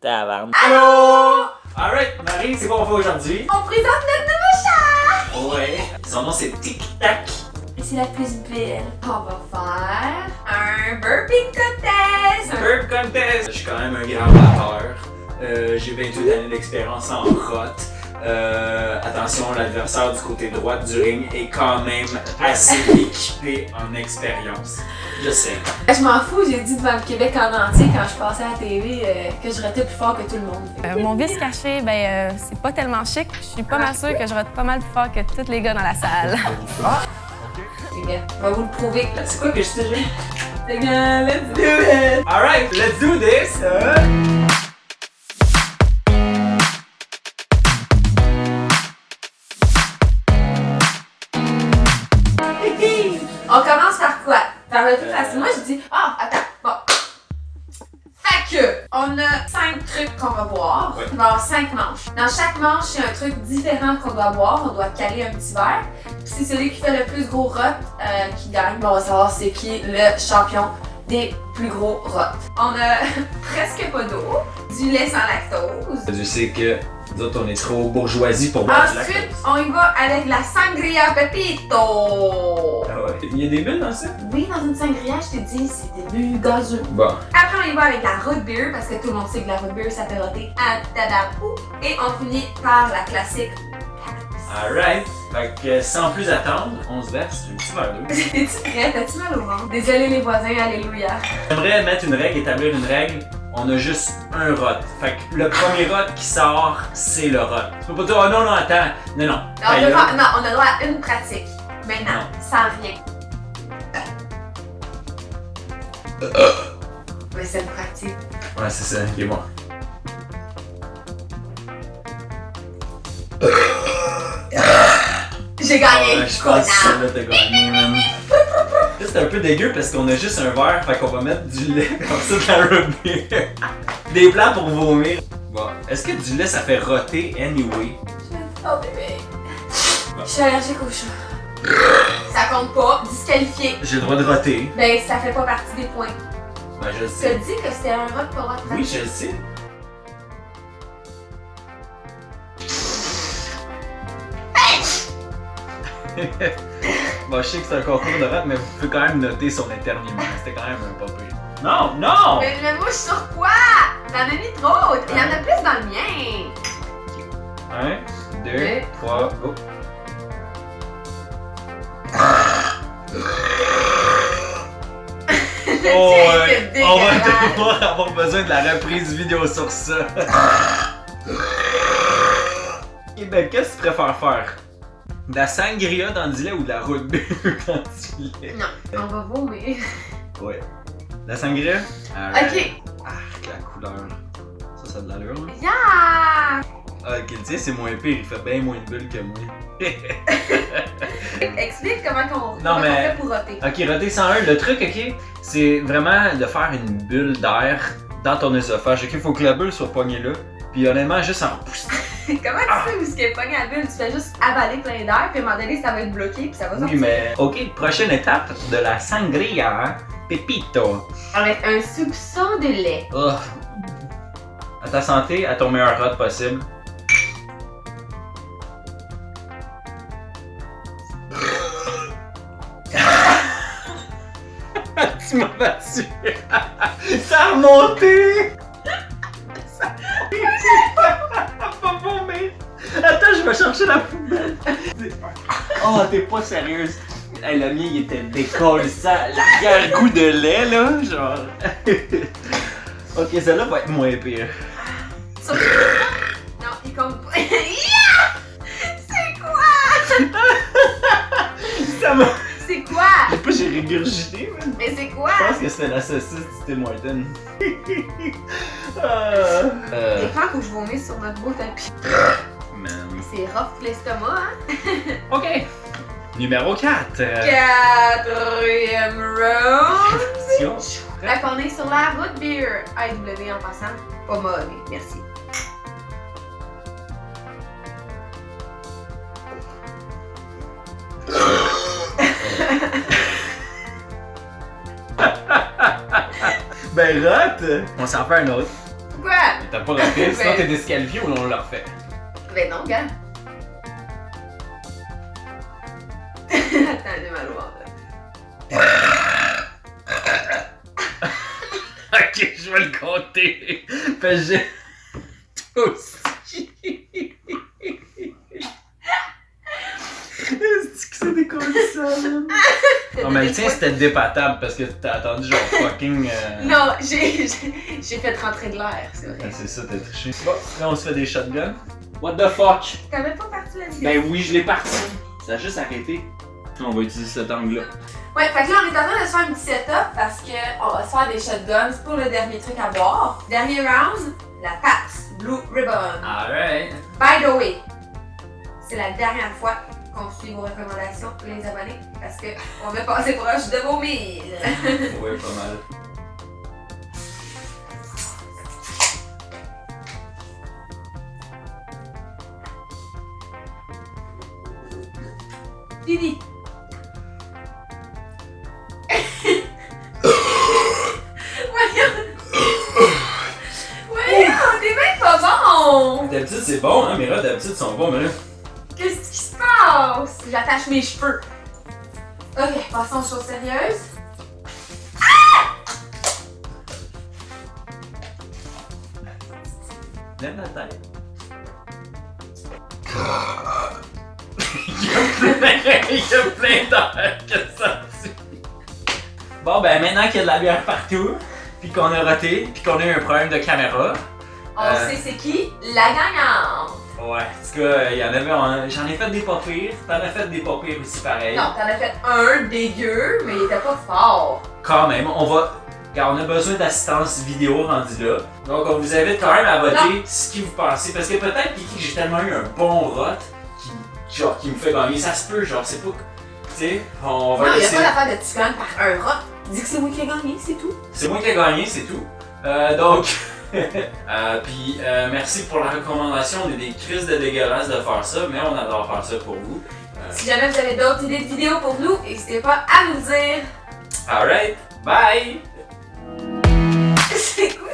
Tabarnak. Allô! Alright, Marie, c'est quoi on fait aujourd'hui? On présente notre nouveau chat! Ouais. Son nom c'est Tic Tac. Et c'est la plus belle. On va faire un burping contest! Burp contest! Je suis quand même un grand batteur. J'ai 28 années d'expérience en rotte. Attention, l'adversaire du côté droit du ring est quand même assez équipé en expérience. Je sais. Je m'en fous, j'ai dit devant le Québec en entier quand je passais à la TV que je ratais plus fort que tout le monde. Mon vice caché, c'est pas tellement chic. Je suis pas mal sûre que je rate pas mal plus fort que tous les gars dans la salle. Ah! Les gars, on va vous le prouver. C'est quoi que je t'ai dit? Les gars, let's do it! Alright, let's do this! On commence par quoi? Par le plus facile. Moi, je dis, attends, bon. Fait que, on a 5 trucs qu'on va boire. Ouais. On va avoir 5 manches. Dans chaque manche, il y a un truc différent qu'on doit boire. On doit caler un petit verre. Puis c'est celui qui fait le plus gros rot qui gagne. Bon, on va savoir c'est qui le champion des plus gros rots. On a presque pas d'eau, du lait sans lactose. Je sais que nous autres, on est trop bourgeoisie pour boire du lactose. Ensuite, on y va avec la sangria pepito. Ah ouais. Il y a des bulles dans ça? Oui, dans une sangria, je t'ai dit, c'est des bulles gazeux. Bon. Après, on y va avec la root beer, parce que tout le monde sait que la root beer, ça fait roter à tadapou. Et on finit par la classique Pabst. Alright. Fait que sans plus attendre, on se verse un petit verre d'eau. Es-tu prête? As-tu mal au ventre? Désolé les voisins, alléluia. J'aimerais mettre une règle, établir une règle. On a juste un rot. Fait que le premier rot qui sort, c'est le rot. Tu peux pas dire, oh non, non, attends. Non, non. Non, on a droit à une pratique. Maintenant, sans rien. Mais c'est une pratique. Ouais, c'est ça. Ok, bon. J'ai gagné, Ouais, je pense que connard. celle-là t'as gagné, man. Là, c'est un peu dégueu parce qu'on a juste un verre, fait qu'on va mettre du lait comme ça dans la root beer. Des plans pour vomir. Bon, est-ce que du lait ça fait roter anyway? Oh bébé. Je suis allergique au chat. Ça compte pas, disqualifié. J'ai le droit de roter. Ben, ça fait pas partie des points. Ben, je le Tu te sais. dis que c'était un vote pour votre Oui, je le sais. Bon, je sais que c'est un concours de rap, mais vous pouvez quand même noter son éternuement. C'était quand même un pas pire. Non, non! Mais moi, je suis sur quoi? T'en as mis trop! Il y en a plus dans le mien! 1, 2, Ouais. 3, go! Oh, ouais. C'est On va dégueulasse. devoir avoir besoin de la reprise vidéo sur ça. Et ben, qu'est-ce que tu préfères faire? De la sangria dans du lait ou de la root beer dans du lait? Non, on va vomir. Ouais. La sangria? Ok. Ah, la couleur. Ça a de l'allure, là. Yeah! Ah, ok, tu sais, c'est moins pire, il fait bien moins de bulles que moi. Explique comment Non, on mais- fait pour roter. Ok, roté 101, le truc, ok, c'est vraiment de faire une bulle d'air dans ton œsophage. Ok, faut que la bulle soit pognée là. Puis honnêtement, juste en poussant. Comment tu sais où est-ce qu'elle est pognée à la bulle? Tu fais juste avaler plein d'air, puis à un moment donné, ça va être bloqué, puis ça va Oui, sortir. mais. Ok, prochaine étape de la sangria, hein? Pepito. Avec un soupçon de lait. Oh. À ta santé, à ton meilleur rot possible. Tu m'as battu! Ça a remonté! Ça va vomir! Attends, je vais chercher la poubelle! Oh, t'es pas sérieuse! Hey, le mien, il était décollé, ça! L'arrière-goût de lait, là, genre. Ok, celle-là va être moins pire. Sur- Non, il compte pas. Yeah! C'est quoi? Ça m'a. C'est quoi? Je sais pas, j'ai régurgité, man. Mais c'est quoi? Je pense que c'était la saucisse du Tim Hortons. Des fois, faut que je vomisse sur notre beau tapis. Man. C'est rough pour l'estomac, hein? Ok. Numéro 4. Quatrième round. Attention. Fait qu'on est sur la root beer. AW en passant. Pas mauvais, merci. Ben, rot! On s'en fait un autre. Pourquoi? t'as pas raté, sinon Ben- t'es disqualifié ou on le refait? Ben non, gars. Attends, j'ai mal au ventre. Ok, je vais le compter. Parce que j'ai. Toi aussi. Est-ce que c'est décollé ça, man? Non, mais le tien c'était dépatable parce que t'as attendu genre fucking. Non, j'ai fait rentrer de l'air, c'est Ah, vrai. c'est ça, t'as triché. Bon, là on se fait des shotguns. What the fuck? T'avais pas parti la vidéo? Ben oui, je l'ai parti. Ça a juste arrêté. On va utiliser cet angle-là. Ouais, fait que là, on est en train de se faire un petit setup parce qu'on va se faire des shotguns pour le dernier truc à boire. Dernier round, la Pabst Blue Ribbon. Alright. By the way, c'est la dernière fois qu'on suit vos recommandations, les abonnés, parce qu'on va passer proche de vos 1000. Ouais, pas mal. Didi. Voyons, t'es même pas bon! D'habitude c'est bon, hein, mais là d'habitude ils sont bons, mais là. Qu'est-ce qui se passe? J'attache mes cheveux. Ok, passons aux choses sérieuses. Lève la tête. Il y a plein d'air que ça suit. Bon ben maintenant qu'il y a de la bière partout, puis qu'on a roté, puis qu'on a eu un problème de caméra. On sait c'est qui? La gagnante! Ouais, en tout cas, il y en avait. J'en ai fait des pas pires, t'en as fait des pas pires aussi pareil. Non, t'en as fait un dégueu, mais il était pas fort. Quand même, on a besoin d'assistance vidéo rendu là. Donc on vous invite quand même à voter Non. ce que vous pensez. Parce que peut-être Kiki, que j'ai tellement eu un bon rot qui me fait gagner. Ça se peut, genre c'est pas. Tu sais, on va Non, il y a laisser. pas d'affaire de tu gagnes par un rot. Dis que c'est moi qui ai gagné, c'est tout. C'est moi qui ai gagné, c'est tout. Donc. Puis merci pour la recommandation. On est des crises de dégueulasses de faire ça, mais on adore faire ça pour vous. Si jamais vous avez d'autres idées de vidéos pour nous, n'hésitez pas à nous le dire. Alright, bye! C'est quoi